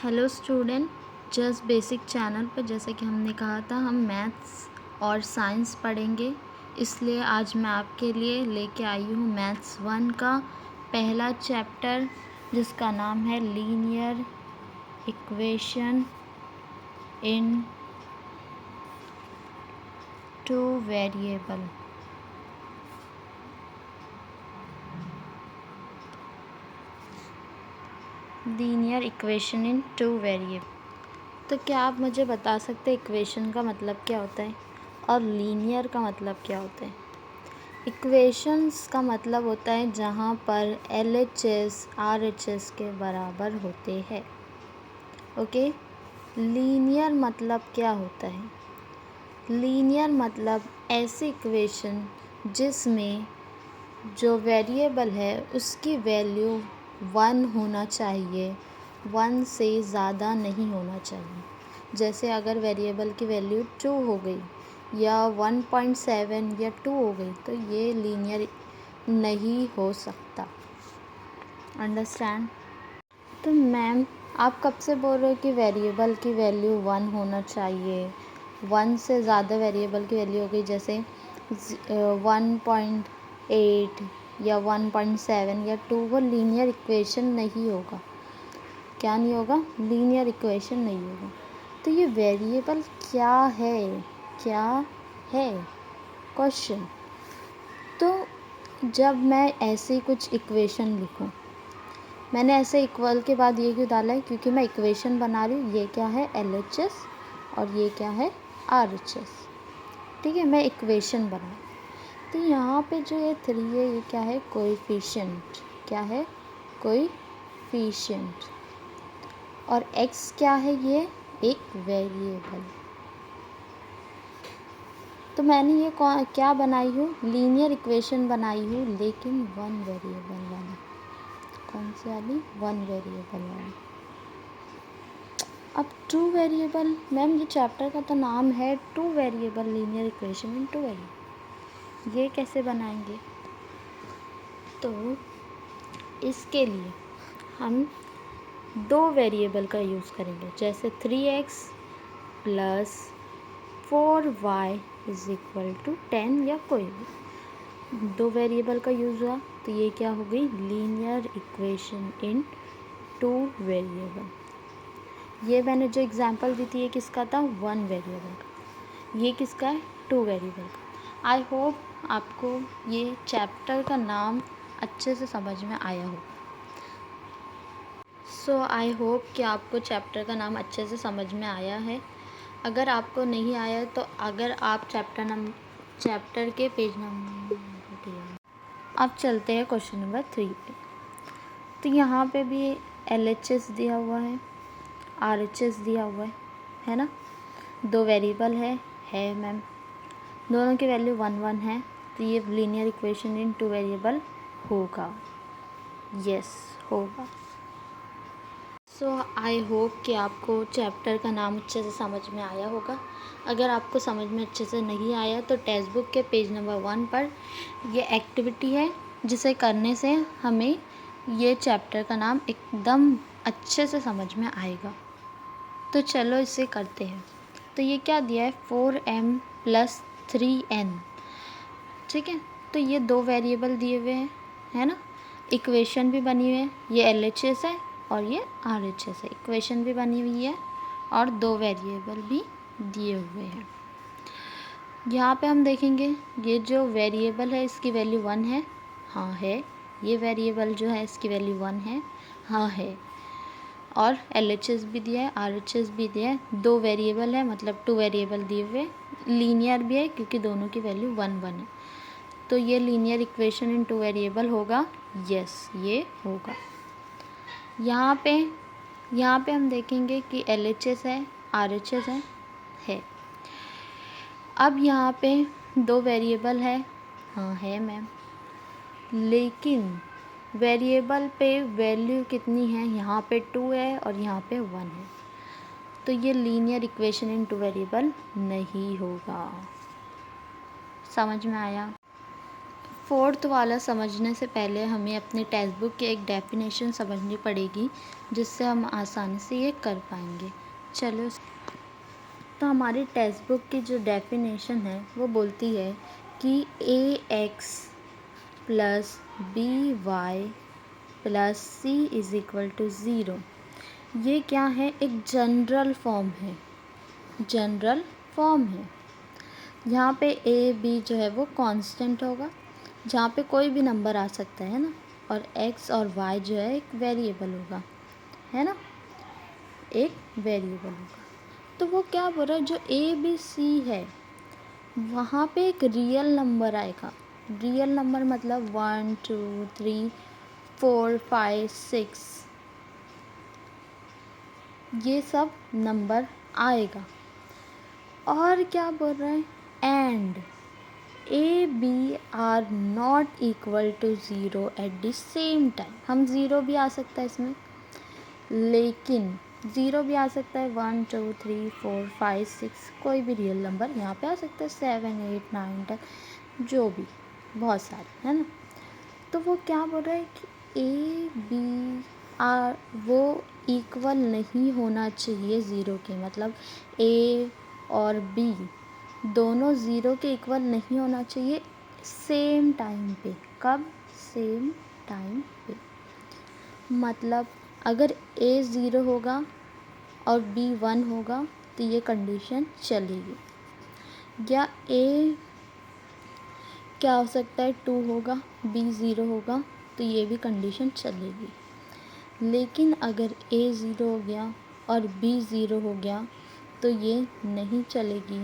Hello student, just basic channel पर जैसे कि हमने कहा था हम मैथ्स और साइंस पढ़ेंगे। इसलिए आज मैं आपके लिए लेके आई हूँ मैथ्स 1 का पहला चैप्टर जिसका नाम है linear equation in two variable. Linear equation in two variable. तो क्या आप मुझे बता सकते हैं इक्वेशन का मतलब क्या होता है और लीनियर का मतलब क्या होता है? इक्वेशंस का मतलब होता है जहाँ पर LHS RHS के बराबर होते हैं। ओके, लीनियर मतलब क्या होता है? लीनियर मतलब ऐसी इक्वेशन जिसमें जो वेरिएबल है उसकी वैल्यू 1 होना चाहिए, 1 से ज़्यादा नहीं होना चाहिए। जैसे अगर वेरिएबल की वैल्यू 2 हो गई या 1.7 या 2 हो गई तो ये लीनियर नहीं हो सकता। अंडरस्टैंड? तो मैम आप कब से बोल रहे हो कि वेरिएबल की वैल्यू 1 होना चाहिए, 1 से ज़्यादा वेरिएबल की वैल्यू हो गई जैसे 1.8 या 1.7 या 2, वो लीनियर इक्वेशन नहीं होगा। क्या नहीं होगा? लीनियर इक्वेशन नहीं होगा। तो ये वेरिएबल क्या है? क्या है क्वेश्चन। तो जब मैं ऐसे कुछ इक्वेशन लिखूं, मैंने ऐसे इक्वल के बाद ये क्यों डाला है? क्योंकि मैं इक्वेशन बना रही हूँ। ये क्या है? LHS और ये क्या है? RHS। ठीक है, मैं इक्वेशन बना। तो यहाँ पे जो ये 3 है ये क्या है? कोएफिशिएंट। क्या है? कोएफिशिएंट। और x क्या है? ये एक वेरिएबल। तो मैंने ये क्या बनाई हूँ? लीनियर इक्वेशन बनाई हूँ, लेकिन 1 वेरिएबल वाली। कौन सी वाली? 1 वेरिएबल वाली। अब 2 वेरिएबल, मैम ये चैप्टर का तो नाम है 2 variable linear equation in 2 variable, ये कैसे बनाएंगे? तो इसके लिए हम 2 वेरिएबल का यूज़ करेंगे, जैसे 3x plus 4y is equal to 10 या कोई भी 2 वेरिएबल का यूज़ हुआ। तो ये क्या हो गई? Linear equation in 2 variable. ये मैंने जो एग्जांपल दी थी ये किसका था? 1 वेरिएबल का। ये किसका है? 2 वेरिएबल का। आई होप आपको ये चैप्टर का नाम अच्छे से समझ में आया हो। सो आई होप कि आपको चैप्टर का नाम अच्छे से समझ में आया है। अगर आपको नहीं आया तो अगर आप चैप्टर के पेज नंबर अब चलते हैं क्वेश्चन नंबर 3 पे। तो यहाँ पे भी LHS दिया हुआ है, RHS दिया हुआ है ना? 2 वेरिएबल है मैम, दोनों की वैल्यू 1 1 है। तो ये लीनियर इक्वेशन इन 2 वेरिएबल होगा। यस, होगा। सो आई होप कि आपको चैप्टर का नाम अच्छे से समझ में आया होगा। अगर आपको समझ में अच्छे से नहीं आया तो टेक्स्ट बुक के पेज नंबर 1 पर ये एक्टिविटी है जिसे करने से हमें ये चैप्टर का नाम एकदम अच्छे से समझ में आएगा। तो चलो इसे करते हैं। तो ये क्या दिया है? 4m plus 3n। ठीक है, तो ये 2 वेरिएबल दिए हुए हैं, है ना? इक्वेशन भी बनी हुई है, ये LHS है और ये RHS है। इक्वेशन भी बनी हुई है और 2 वेरिएबल भी दिए हुए हैं। यहाँ पे हम देखेंगे ये जो वेरिएबल है इसकी वैल्यू 1 है। हाँ है। ये वेरिएबल जो है इसकी वैल्यू 1 है। हाँ है। और LHS भी दिया है, RHS भी दिया है। 2 वेरिएबल है मतलब 2 वेरिएबल दिए हुए। लीनियर भी है क्योंकि दोनों की वैल्यू 1 1 है। तो ये लीनियर इक्वेशन इन 2 वेरिएबल होगा। यस, ये होगा। यहाँ पे हम देखेंगे कि LHS है, RHS है। अब यहाँ पे 2 वेरिएबल है। हाँ है मैम, लेकिन वेरिएबल पे वैल्यू कितनी है? यहाँ पे 2 है और यहाँ पे 1 है। तो ये लीनियर इक्वेशन इन 2 वेरिएबल नहीं होगा। समझ में आया? फोर्थ वाला समझने से पहले हमें अपने टेक्स्ट बुक की एक डेफिनेशन समझनी पड़ेगी, जिससे हम आसानी से ये कर पाएंगे। चलो, तो हमारी टेक्स्ट बुक की जो डेफिनेशन है वो बोलती है कि ax plus B Y plus C is equal to zero. ये क्या है? एक जनरल फॉर्म है, जनरल फॉर्म है। यहाँ पे ए बी जो है वो कांस्टेंट होगा, जहाँ पे कोई भी नंबर आ सकता है ना, और x और y जो है एक वेरिएबल होगा, है ना, एक वेरिएबल होगा। तो वो क्या बोल रहा है, जो ए बी सी है वहाँ पे एक रियल नंबर आएगा। रियल नंबर मतलब 1 2 3 4 5 6, ये सब नंबर आएगा। और क्या बोल रहा है, and A B are not equal to zero at the same time. हम ज़ीरो भी आ सकता है इसमें, लेकिन ज़ीरो भी आ सकता है, 1 2 3 4 5 6, कोई भी रियल नंबर यहाँ पे आ सकता है, 7 8 9 10, जो भी, बहुत सारे, है ना। तो वो क्या बोल रहा है कि ए बी आर वो इक्वल नहीं होना चाहिए ज़ीरो के, मतलब ए और बी दोनों ज़ीरो के इक्वल नहीं होना चाहिए सेम टाइम पे। कब? सेम टाइम पे, मतलब अगर ए ज़ीरो होगा और बी 1 होगा तो ये कंडीशन चलेगी, या ए क्या हो सकता है 2 होगा, बी 0 होगा तो ये भी कंडीशन चलेगी। लेकिन अगर ए 0 हो गया और बी 0 हो गया तो ये नहीं चलेगी,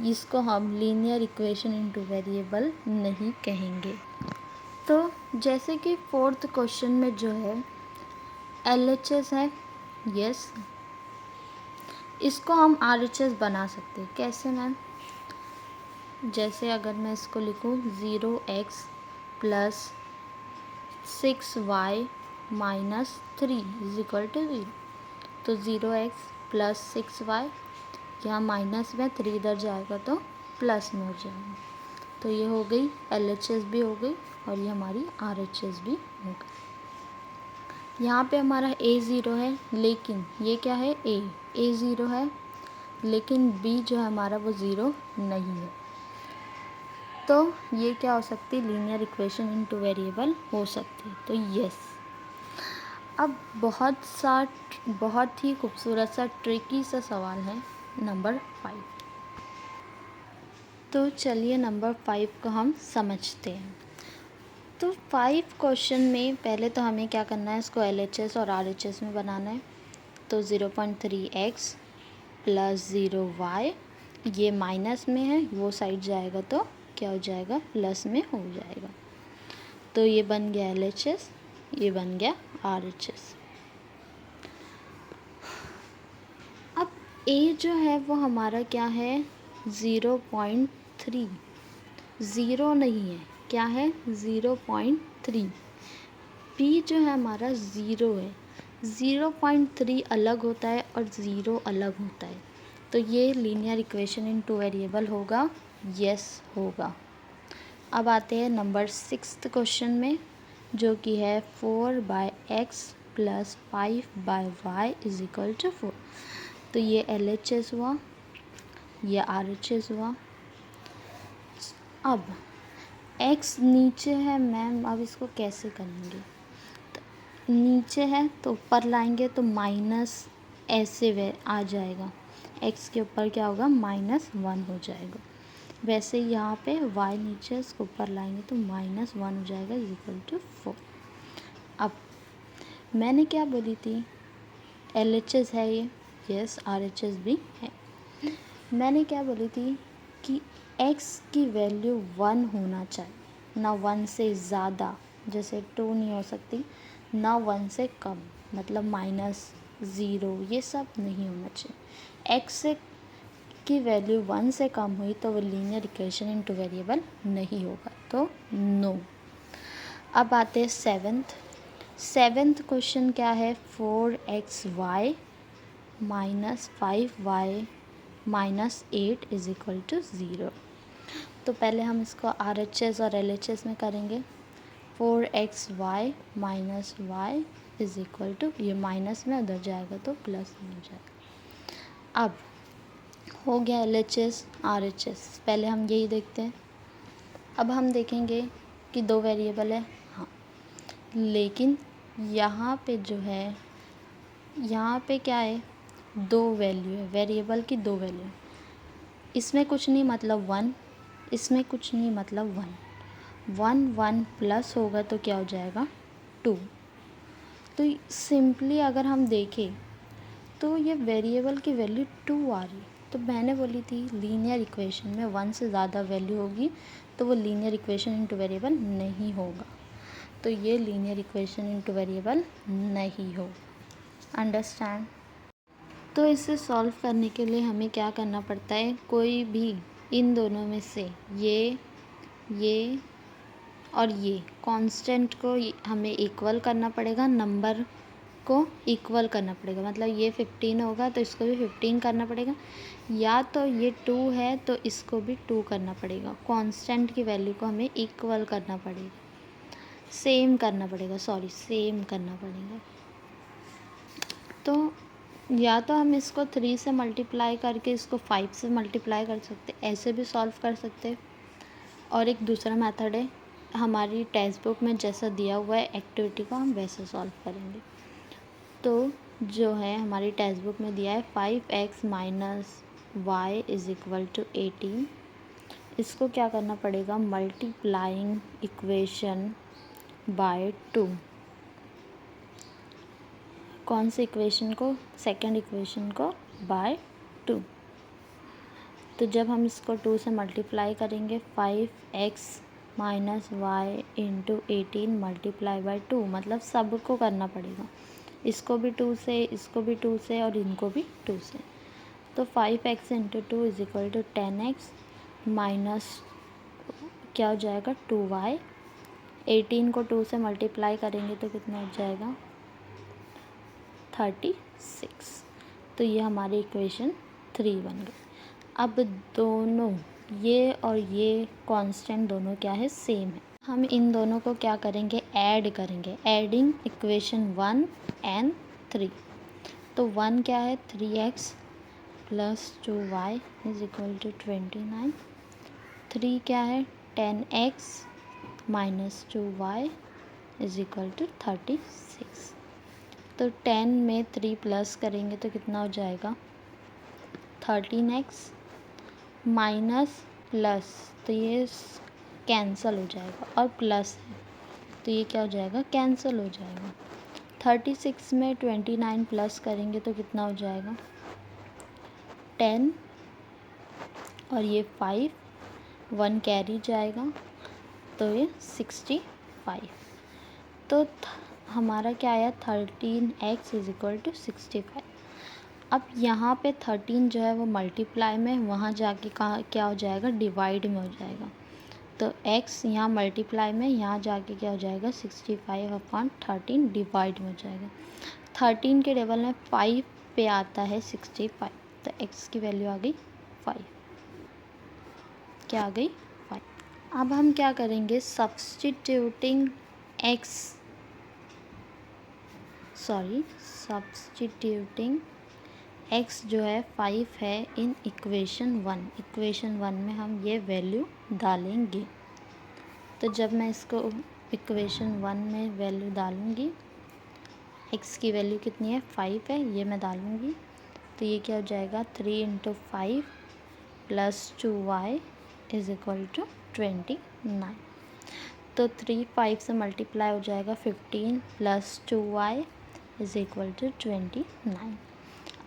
इसको हम लीनियर इक्वेशन इनटू वेरिएबल नहीं कहेंगे। तो जैसे कि फोर्थ क्वेश्चन में जो है LHS है, यस, इसको हम RHS बना सकते हैं। कैसे मैम? जैसे अगर मैं इसको लिखूँ 0x plus 6y minus 3 is equal to 0, तो 0x प्लस 6y, यहाँ माइनस में 3 इधर जाएगा तो प्लस में हो जाएगा। तो ये हो गई LHS भी हो गई और ये हमारी RHS भी हो गई। यहाँ पे हमारा a 0 है, लेकिन ये क्या है, a 0 है, लेकिन b जो है हमारा वो 0 नहीं है। तो ये क्या हो सकती है, लीनियर इक्वेशन इनटू वेरिएबल हो सकती है। तो यस। अब बहुत ही खूबसूरत सा ट्रिकी सा सवाल है नंबर 5। तो चलिए नंबर 5 को हम समझते हैं। तो 5 क्वेश्चन में पहले तो हमें क्या करना है, इसको LHS और RHS में बनाना है। तो 0.3x प्लस 0y, ये माइनस में है, वो साइड जाएगा तो क्या हो जाएगा, प्लस में हो जाएगा। तो ये बन गया LHS, ये बन गया RHS। अब a जो है वो हमारा क्या है, 0.3, ज़ीरो नहीं है, क्या है, 0.3। b जो है हमारा 0 है, 0.3 अलग होता है और 0 अलग होता है, तो ये लीनियर इक्वेशन इनटू वेरिएबल होगा, यस होगा। अब आते हैं नंबर 6 क्वेश्चन में, जो कि है 4/x plus 5/y is equal to 4। तो ये LHS हुआ, ये RHS हुआ। अब x नीचे है मैम, अब इसको कैसे करेंगे, तो नीचे है तो ऊपर लाएंगे तो माइनस ऐसे वे आ जाएगा, x के ऊपर क्या होगा, -1 हो जाएगा। वैसे ही यहाँ पे y नीचे, इसको ऊपर लाएंगे तो -1 हो जाएगा इज इक्वल टू 4। अब मैंने क्या बोली थी, LHS है ये, यस, RHS भी है। मैंने क्या बोली थी कि x की वैल्यू 1 होना चाहिए, ना 1 से ज़्यादा, जैसे 2 नहीं हो सकती, ना 1 से कम, मतलब -0, ये सब नहीं होना चाहिए। x से की वैल्यू 1 से कम हुई तो वो लीनियर इक्वेशन इनटू वेरिएबल नहीं होगा, तो नो। अब आते हैं सेवेंथ क्वेश्चन क्या है, 4xy minus 5y minus 8 is equal to 0। तो पहले हम इसको RHS और LHS में करेंगे। 4xy minus Y is equal to, ये माइनस में उधर जाएगा तो प्लस में हो जाएगा। अब हो गया LHS RHS, पहले हम यही देखते हैं। अब हम देखेंगे कि दो वेरिएबल है, हाँ, लेकिन यहाँ पे जो है, यहाँ पे क्या है, दो वैल्यू है, वेरिएबल की दो वैल्यू है। इसमें कुछ नहीं मतलब 1, इसमें कुछ नहीं मतलब 1। 1 प्लस होगा तो क्या हो जाएगा 2। तो सिंपली अगर हम देखें तो ये वेरिएबल की वैल्यू 2 आ रही। तो मैंने बोली थी लीनियर इक्वेशन में 1 से ज़्यादा वैल्यू होगी तो वो लीनियर इक्वेशन इनटू वेरिएबल नहीं होगा। तो ये लीनियर इक्वेशन इनटू वेरिएबल नहीं होगा। अंडरस्टैंड? तो इसे सॉल्व करने के लिए हमें क्या करना पड़ता है, कोई भी इन दोनों में से ये और ये कांस्टेंट को हमें इक्वल करना पड़ेगा, नंबर को इक्वल करना पड़ेगा। मतलब ये 15 होगा तो इसको भी 15 करना पड़ेगा, या तो ये 2 है तो इसको भी 2 करना पड़ेगा। कांस्टेंट की वैल्यू को हमें इक्वल करना पड़ेगा, सेम करना पड़ेगा। तो या तो हम इसको 3 से मल्टीप्लाई करके इसको 5 से मल्टीप्लाई कर सकते, ऐसे भी सॉल्व कर सकते। और एक दूसरा मेथड है, हमारी टेक्स्ट बुक में जैसा दिया हुआ है एक्टिविटी को हम वैसे सॉल्व करेंगे। तो जो है हमारी टेक्स्ट बुक में दिया है 5x minus Y is equal to 18। इसको क्या करना पड़ेगा, मल्टीप्लाइंग इक्वेशन बाय 2। कौन सी इक्वेशन को, सेकंड इक्वेशन को बाय 2। तो जब हम इसको 2 से मल्टीप्लाई करेंगे 5x minus Y into 18 multiply by 2, मतलब सबको करना पड़ेगा, इसको भी 2 से, इसको भी 2 से और इनको भी 2 से। तो 5x into 2 is equal to 10x minus क्या हो जाएगा 2y। 18 को 2 से मल्टीप्लाई करेंगे तो कितना हो जाएगा 36। तो ये हमारी इक्वेशन 3 बन गई। अब दोनों ये और ये कांस्टेंट दोनों क्या है, सेम है। हम इन दोनों को क्या करेंगे, ऐड करेंगे, एडिंग इक्वेशन 1 एंड 3। तो 1 क्या है 3x plus 2y is equal to 29। 3 क्या है 10x minus 2y is equal to 36। तो 10 में 3 प्लस करेंगे तो कितना हो जाएगा 13x माइनस प्लस, तो ये कैंसल हो जाएगा, और प्लस है तो ये क्या हो जाएगा, कैंसल हो जाएगा। 36 में 29 प्लस करेंगे तो कितना हो जाएगा 10 और ये 5, 1 कैरी जाएगा तो ये 65। तो हमारा क्या आया 13x इज इक्वल टू 65। अब यहाँ पे 13 जो है वो मल्टीप्लाई में, वहाँ जाके कहाँ क्या हो जाएगा, डिवाइड में हो जाएगा। तो x यहाँ मल्टीप्लाई में, यहाँ जाके क्या हो जाएगा 65/13 डिवाइड में हो जाएगा। 13 के टेबल में 5 पे आता है 65, तो x की वैल्यू आ गई 5। क्या आ गई 5। अब हम क्या करेंगे, सब्स्टिट्यूटिंग x जो है 5 है इन इक्वेशन 1 में हम ये वैल्यू डालेंगे। तो जब मैं इसको इक्वेशन 1 में वैल्यू डालूँगी, x की वैल्यू कितनी है 5 है, ये मैं डालूँगी। तो ये क्या हो जाएगा 3 into 5 plus 2y is equal to 29। तो 3 5 से मल्टीप्लाई हो जाएगा 15 plus 2y is equal to 29।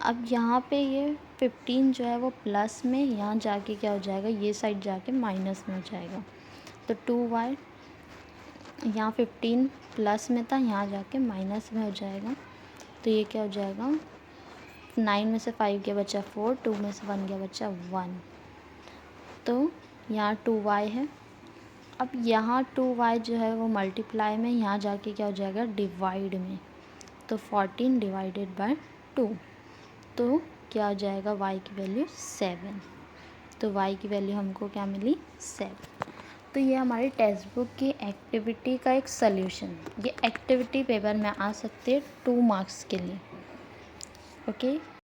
अब यहाँ पे ये 15 जो है वो प्लस में, यहाँ जाके क्या हो जाएगा, ये साइड जाके माइनस में हो जाएगा। तो 2y यहाँ 15 प्लस में था, यहाँ जाके माइनस में हो जाएगा। तो ये क्या हो जाएगा 9 में से 5 गया बचा 4, 2 में से 1 गया बचा 1। तो यहाँ 2y है। अब यहाँ 2y जो है वो मल्टीप्लाई में, यहाँ जाके क्या हो जाएगा डिवाइड में। तो 14 डिवाइडेड बाय 2, तो क्या हो जाएगा y की वैल्यू 7। तो y की वैल्यू हमको क्या मिली 7। तो ये हमारी टेक्स्ट बुक की एक्टिविटी का एक सल्यूशन। ये एक्टिविटी पेपर में आ सकती है 2 मार्क्स के लिए। ओके।